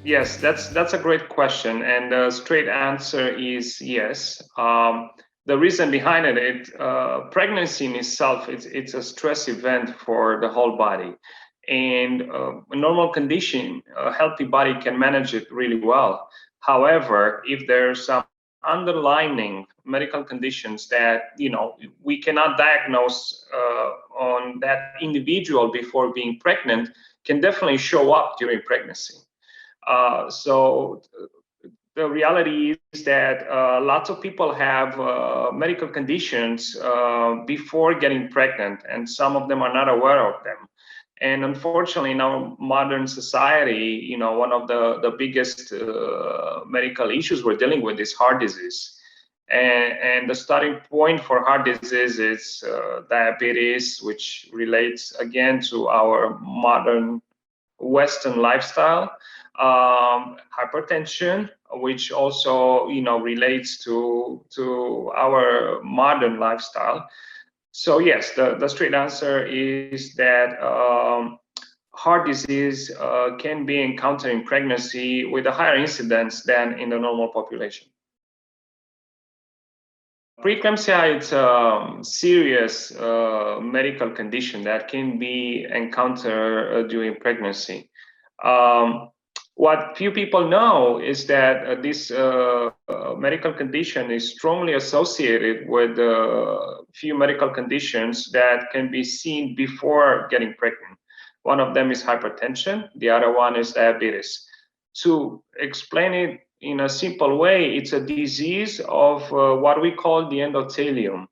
Yes, that's a great question, and the straight answer is yes. The reason behind it, pregnancy in itself, it's a stress event for the whole body, and a normal condition, a healthy body can manage it really well. However, if there's some underlying medical conditions that we cannot diagnose on that individual before being pregnant, can definitely show up during pregnancy. So the reality is that lots of people have medical conditions before getting pregnant, and some of them are not aware of them. And unfortunately, in our modern society, one of the biggest medical issues we're dealing with is heart disease. And the starting point for heart disease is diabetes, which relates again to our modern Western lifestyle, hypertension, which also relates to our modern lifestyle. So yes, the straight answer is that heart disease can be encountered in pregnancy with a higher incidence than in the normal population. Preeclampsia is a serious medical condition that can be encountered during pregnancy. What few people know is that this medical condition is strongly associated with few medical conditions that can be seen before getting pregnant. One of them is hypertension, the other one is diabetes. To explain it in a simple way, it's a disease of what we call the endothelium.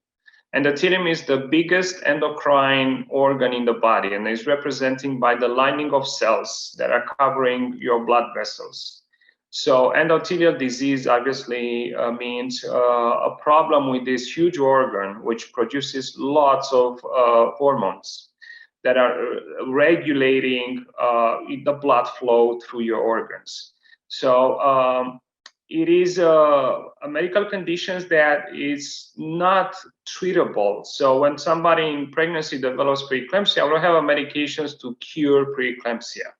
Endothelium is the biggest endocrine organ in the body, and is represented by the lining of cells that are covering your blood vessels. So endothelial disease obviously means a problem with this huge organ, which produces lots of hormones that are regulating the blood flow through your organs. So it is a medical condition that is not treatable. So when somebody in pregnancy develops preeclampsia, we don't have medications to cure preeclampsia.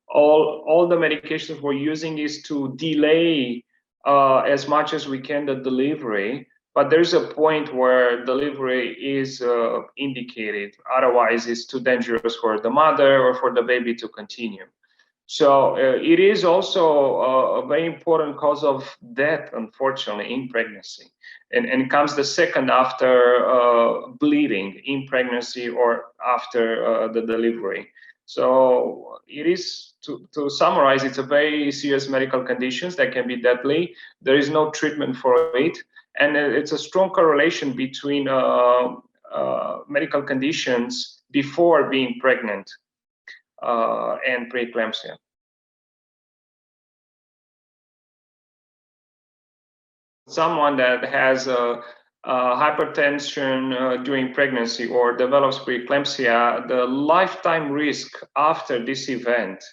All the medications we're using is to delay as much as we can the delivery, but there's a point where delivery is indicated. Otherwise, it's too dangerous for the mother or for the baby to continue. So it is also a very important cause of death, unfortunately, in pregnancy. And comes the second after bleeding in pregnancy or after the delivery. So it is, to summarize, it's a very serious medical condition that can be deadly. There is no treatment for it. And it's a strong correlation between medical conditions before being pregnant and preeclampsia. Someone that has hypertension during pregnancy or develops preeclampsia, the lifetime risk after this event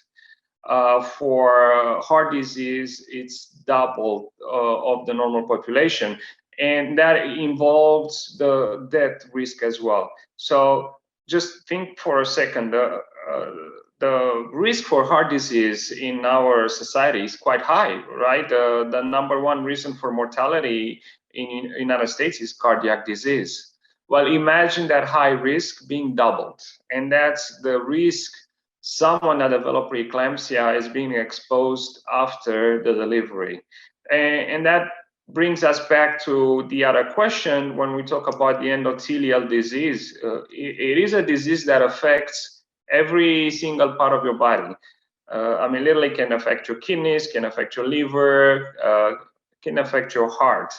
for heart disease, it's double of the normal population. And that involves the death risk as well. So just think for a second, the risk for heart disease in our society is quite high, right? The number one reason for mortality in the United States is cardiac disease. Well, imagine that high risk being doubled. And that's the risk someone that developed preeclampsia is being exposed after the delivery. And that brings us back to the other question when we talk about the endothelial disease. It is a disease that affects every single part of your body. Literally can affect your kidneys, can affect your liver, can affect your heart.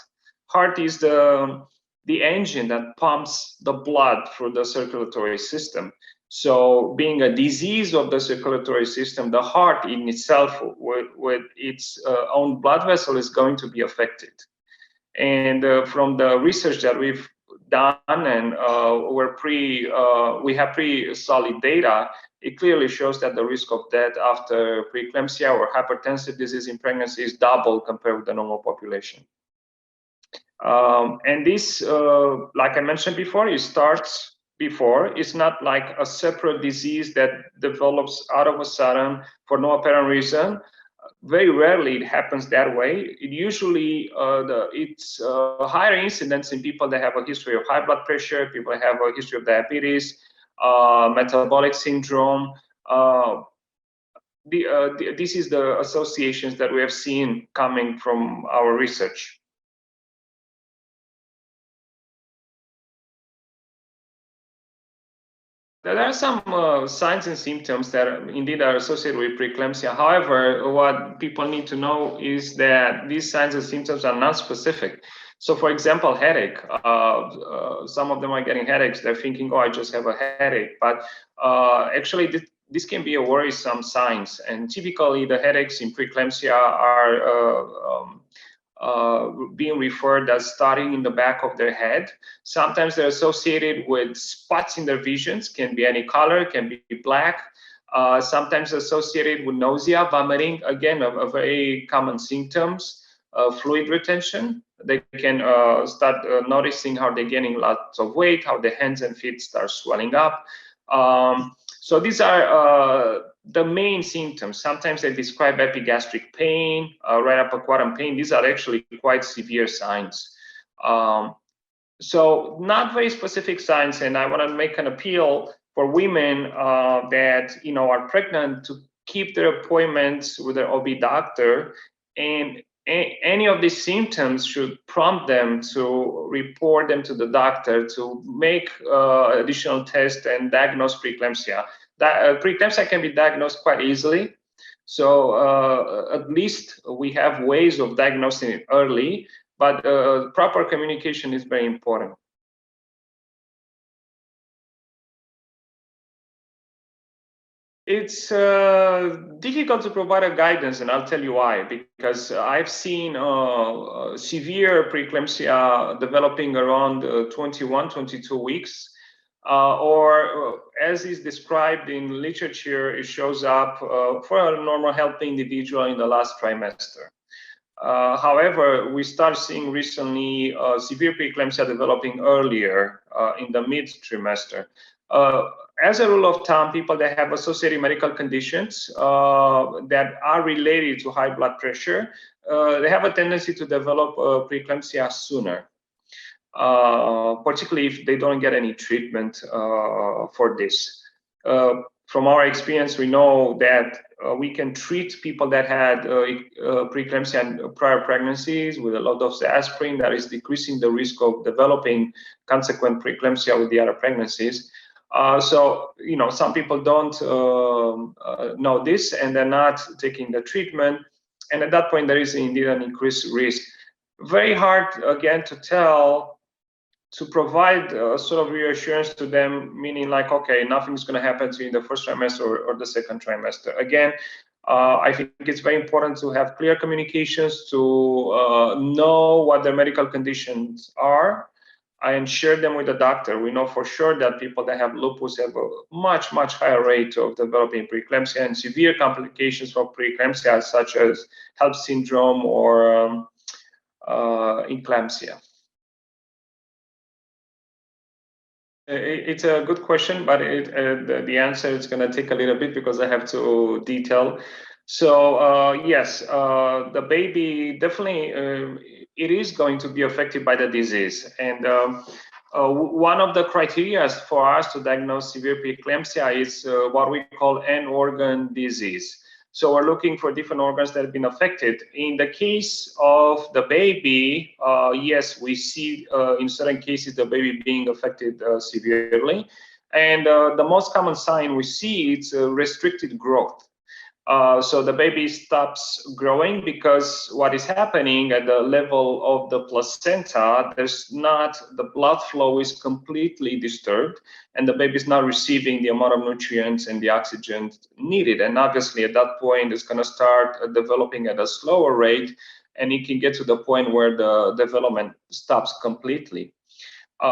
Heart is the engine that pumps the blood through the circulatory system. So being a disease of the circulatory system, the heart in itself with its own blood vessel is going to be affected. And from the research that we've done, and we have pretty solid data, it clearly shows that the risk of death after preeclampsia or hypertensive disease in pregnancy is double compared with the normal population. And this, like I mentioned before, it starts before. It's not like a separate disease that develops out of a sudden for no apparent reason, very rarely it happens that way. It usually it's higher incidence in people that have a history of high blood pressure, people that have a history of diabetes, metabolic syndrome. This is the associations that we have seen coming from our research. There are some signs and symptoms that indeed are associated with preeclampsia. However, what people need to know is that these signs and symptoms are not specific. So, for example, headache. Some of them are getting headaches. They're thinking, "Oh, I just have a headache," but actually, this can be a worrisome signs. And typically, the headaches in preeclampsia are being referred as starting in the back of their head. Sometimes they're associated with spots in their visions, can be any color, can be black. Sometimes associated with nausea, vomiting, again, a very common symptoms. Fluid retention. They can start noticing how they're gaining lots of weight, how the hands and feet start swelling up. So these are the main symptoms. Sometimes they describe epigastric pain, right upper quadrant pain. These are actually quite severe signs. So not very specific signs, and I want to make an appeal for women that are pregnant to keep their appointments with their OB doctor, and any of these symptoms should prompt them to report them to the doctor to make additional tests and diagnose preeclampsia. Preeclampsia can be diagnosed quite easily. So at least we have ways of diagnosing it early, but proper communication is very important. It's difficult to provide a guidance, and I'll tell you why. Because I've seen severe preeclampsia developing around 21, 22 weeks, or as is described in literature, it shows up for a normal healthy individual in the last trimester. However, we start seeing recently severe preeclampsia developing earlier in the mid-trimester. As a rule of thumb, people that have associated medical conditions that are related to high blood pressure, they have a tendency to develop preeclampsia sooner, particularly if they don't get any treatment for this. From our experience, we know that we can treat people that had preeclampsia and prior pregnancies with a low dose aspirin that is decreasing the risk of developing consequent preeclampsia with the other pregnancies. So, some people don't know this and they're not taking the treatment. And at that point, there is indeed an increased risk. Very hard, again, to provide sort of reassurance to them, meaning like, okay, nothing's going to happen to you in the first trimester or the second trimester. Again, I think it's very important to have clear communications, to know what their medical conditions are, and share them with the doctor. We know for sure that people that have lupus have a much, much higher rate of developing preeclampsia and severe complications from preeclampsia, such as HELLP syndrome or eclampsia. It's a good question, but the answer is going to take a little bit because I have to detail. So yes, the baby definitely it is going to be affected by the disease, and one of the criteria for us to diagnose severe preeclampsia is what we call end organ disease. So we're looking for different organs that have been affected. In the case of the baby, yes, we see in certain cases the baby being affected severely. And the most common sign we see is restricted growth. So the baby stops growing because what is happening at the level of the placenta, the blood flow is completely disturbed, and the baby is not receiving the amount of nutrients and the oxygen needed. And obviously at that point, it's going to start developing at a slower rate, and it can get to the point where the development stops completely.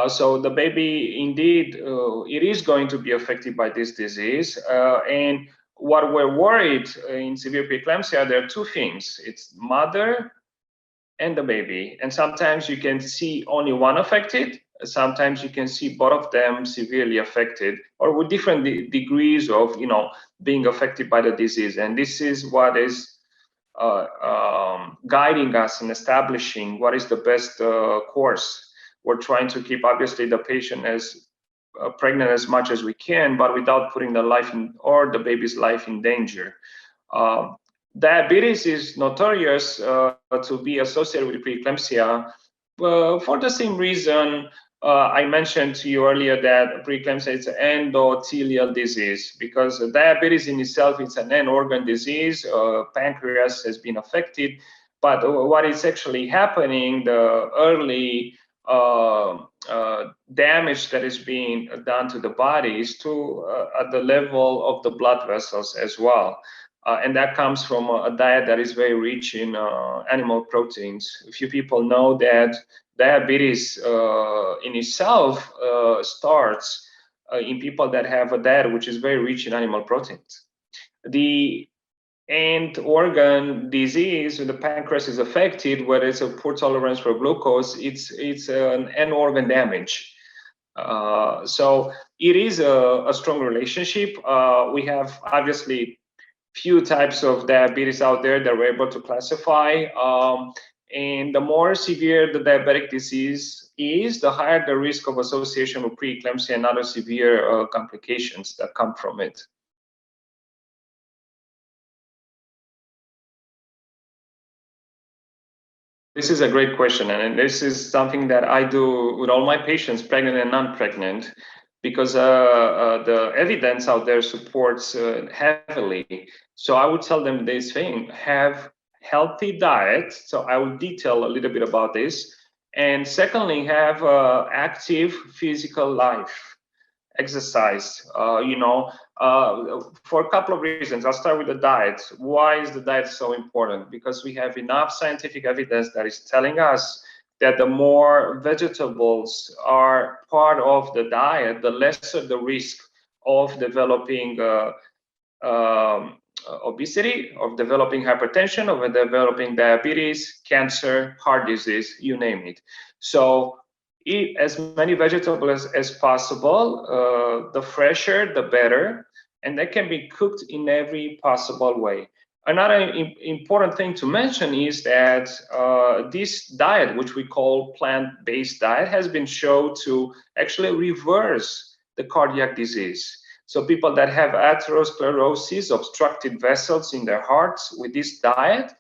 So the baby, indeed, it is going to be affected by this disease. And what we're worried in severe preeclampsia, there are two things. It's mother and the baby. And sometimes you can see only one affected. Sometimes you can see both of them severely affected, or with different degrees of, being affected by the disease. And this is what is guiding us in establishing what is the best course. We're trying to keep obviously the patient as pregnant as much as we can, but without putting the life in or the baby's life in danger. Diabetes is notorious to be associated with preeclampsia for the same reason I mentioned to you earlier that preeclampsia is an endothelial disease, because diabetes in itself is an end organ disease. Pancreas has been affected, but what is actually happening, the early damage that is being done to the body is to at the level of the blood vessels as well. And that comes from a diet that is very rich in animal proteins. A few people know that diabetes in itself starts in people that have a diet which is very rich in animal proteins. The end organ disease, when the pancreas is affected, where it's a poor tolerance for glucose, it's an end organ damage. So it is a strong relationship. We have obviously few types of diabetes out there that we're able to classify. And the more severe the diabetic disease is, the higher the risk of association with preeclampsia and other severe complications that come from it. This is a great question, and this is something that I do with all my patients, pregnant and non-pregnant, because the evidence out there supports heavily. So I would tell them this thing: have healthy diet. So I will detail a little bit about this. And secondly, have active physical life, exercise. For a couple of reasons. I'll start with the diet. Why is the diet so important? Because we have enough scientific evidence that is telling us that the more vegetables are part of the diet, the lesser the risk of developing obesity, of developing hypertension, of developing diabetes, cancer, heart disease, you name it. So eat as many vegetables as possible. The fresher, the better. And they can be cooked in every possible way. Another important thing to mention is that this diet, which we call plant-based diet, has been shown to actually reverse the cardiac disease. So people that have atherosclerosis, obstructed vessels in their hearts, with this diet,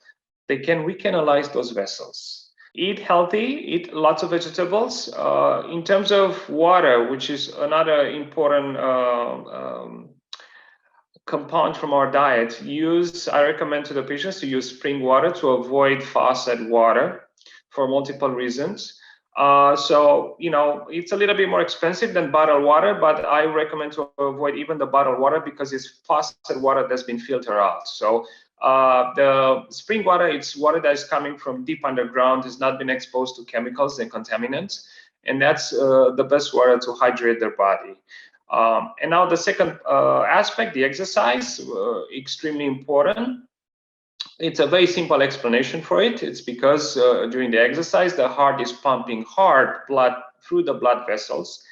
they can recanalize those vessels. Eat healthy, eat lots of vegetables. In terms of water, which is another important compound from our diet, I recommend to the patients to use spring water to avoid faucet water for multiple reasons. So, it's a little bit more expensive than bottled water, but I recommend to avoid even the bottled water because it's faucet water that's been filtered out. So the spring water, it's water that is coming from deep underground, has not been exposed to chemicals and contaminants. And that's the best water to hydrate their body. And now the second aspect, the exercise, extremely important. It's a very simple explanation for it. It's because during the exercise, the heart is pumping hard blood through the blood vessels.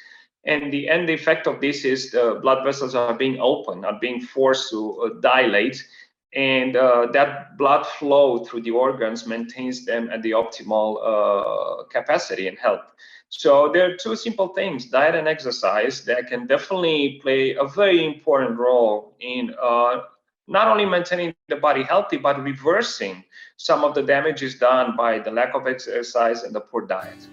And the end effect of this is the blood vessels are being opened, are being forced to dilate. And that blood flow through the organs maintains them at the optimal capacity and health. So there are two simple things, diet and exercise, that can definitely play a very important role in not only maintaining the body healthy, but reversing some of the damages done by the lack of exercise and the poor diet.